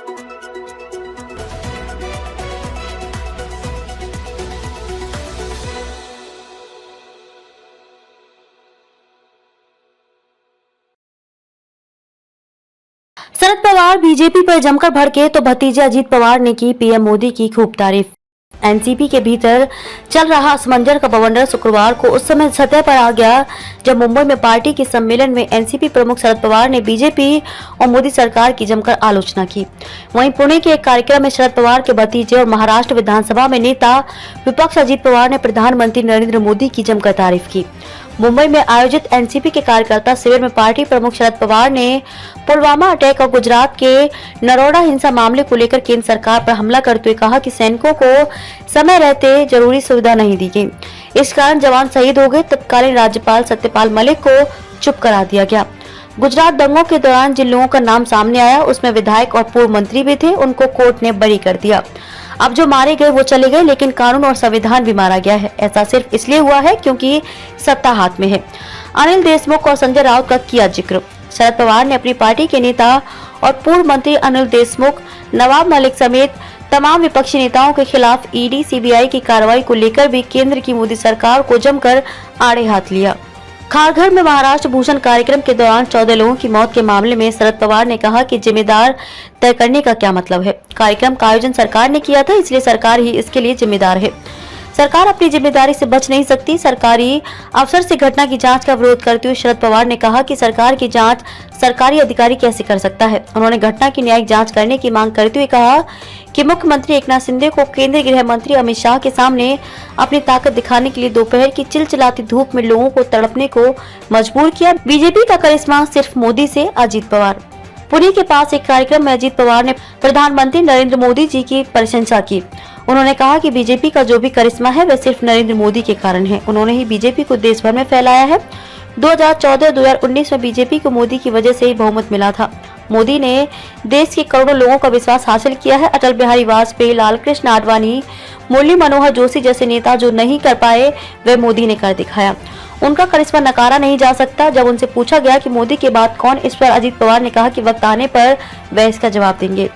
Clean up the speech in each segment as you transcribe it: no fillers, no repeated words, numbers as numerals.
Sharad Pawar BJP पर जमकर भड़के तो भतीजे अजीत पवार ने की पीएम मोदी की खूब तारीफ। एनसीपी के भीतर चल रहा असमंजस का बवंडर शुक्रवार को उस समय सतह पर आ गया जब मुंबई में पार्टी के सम्मेलन में एनसीपी प्रमुख शरद पवार ने बीजेपी और मोदी सरकार की जमकर आलोचना की। वहीं पुणे के एक कार्यक्रम में शरद पवार के भतीजे और महाराष्ट्र विधानसभा में नेता विपक्ष अजीत पवार ने प्रधानमंत्री नरेंद्र मोदी की जमकर तारीफ की। मुंबई में आयोजित एनसीपी के कार्यकर्ता शिविर में पार्टी प्रमुख शरद पवार ने पुलवामा अटैक और गुजरात के नरोड़ा हिंसा मामले को लेकर केंद्र सरकार पर हमला करते हुए कहा कि सैनिकों को समय रहते जरूरी सुविधा नहीं दी गई, इस कारण जवान शहीद हो गए। तत्कालीन राज्यपाल सत्यपाल मलिक को चुप करा दिया गया। गुजरात दंगों के दौरान जिन लोगों का नाम सामने आया उसमें विधायक और पूर्व मंत्री भी थे, उनको कोर्ट ने बरी कर दिया। अब जो मारे गए वो चले गए, लेकिन कानून और संविधान भी मारा गया है। ऐसा सिर्फ इसलिए हुआ है क्योंकि सत्ता हाथ में है। अनिल देशमुख और संजय राउत का किया जिक्र। शरद पवार ने अपनी पार्टी के नेता और पूर्व मंत्री अनिल देशमुख, नवाब मलिक समेत तमाम विपक्षी नेताओं के खिलाफ ईडी सीबीआई की कार्रवाई को लेकर भी केंद्र की मोदी सरकार को जमकर आड़े हाथ लिया। खारघर में महाराष्ट्र भूषण कार्यक्रम के दौरान 14 लोगों की मौत के मामले में शरद पवार ने कहा कि जिम्मेदार तय करने का क्या मतलब है। कार्यक्रम का आयोजन सरकार ने किया था, इसलिए सरकार ही इसके लिए जिम्मेदार है। सरकार अपनी जिम्मेदारी से बच नहीं सकती। सरकारी अफसर से घटना की जांच का विरोध करते हुए शरद पवार ने कहा कि सरकार की जांच सरकारी अधिकारी कैसे कर सकता है। उन्होंने घटना की न्यायिक जांच करने की मांग करते हुए कहा कि मुख्यमंत्री एकनाथ शिंदे को केंद्रीय गृह मंत्री अमित शाह के सामने अपनी ताकत दिखाने के लिए दोपहर की चिलचिलाती धूप में लोगों को तड़पने को मजबूर किया। बीजेपी का करिश्मा सिर्फ मोदी से अजीत पवार। पुणे के पास एक कार्यक्रम में अजीत पवार ने प्रधानमंत्री नरेंद्र मोदी जी की प्रशंसा की। उन्होंने कहा कि बीजेपी का जो भी करिश्मा है वह सिर्फ नरेंद्र मोदी के कारण है। उन्होंने ही बीजेपी को देश भर में फैलाया है। 2014-2019 में बीजेपी को मोदी की वजह से ही बहुमत मिला था। मोदी ने देश के करोड़ों लोगों का विश्वास हासिल किया है। अटल बिहारी वाजपेयी, लालकृष्ण आडवाणी, मुरली मनोहर जोशी जैसे नेता जो नहीं कर पाए वह मोदी ने कर दिखाया। उनका करिश्मा नकारा नहीं जा सकता। जब उनसे पूछा गया कि मोदी के बाद कौन, इस पर अजीत पवार ने कहा कि वक्त आने पर वह इसका जवाब देंगे।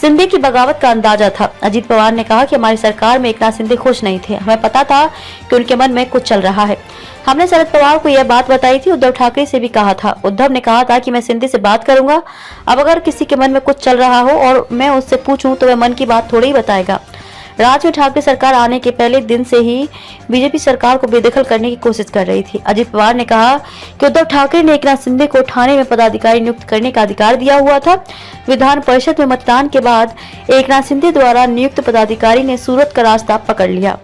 शिंदे की बगावत का अंदाजा था। अजीत पवार ने कहा कि हमारी सरकार में एकनाथ शिंदे खुश नहीं थे। हमें पता था कि उनके मन में कुछ चल रहा है। हमने शरद पवार को यह बात बताई थी। उद्धव ठाकरे से भी कहा था। उद्धव ने कहा था कि मैं शिंदे से बात करूंगा। अब अगर किसी के मन में कुछ चल रहा हो और मैं उससे पूछूं तो वह मन की बात थोड़ी ही बताएगा। राज्य में ठाकरे सरकार आने के पहले दिन से ही बीजेपी सरकार को बेदखल करने की कोशिश कर रही थी। अजीत पवार ने कहा कि उद्धव ठाकरे ने एकनाथ शिंदे को ठाणे में पदाधिकारी नियुक्त करने का अधिकार दिया हुआ था। विधान परिषद में मतदान के बाद एकनाथ शिंदे द्वारा नियुक्त पदाधिकारी ने सूरत का रास्ता पकड़ लिया।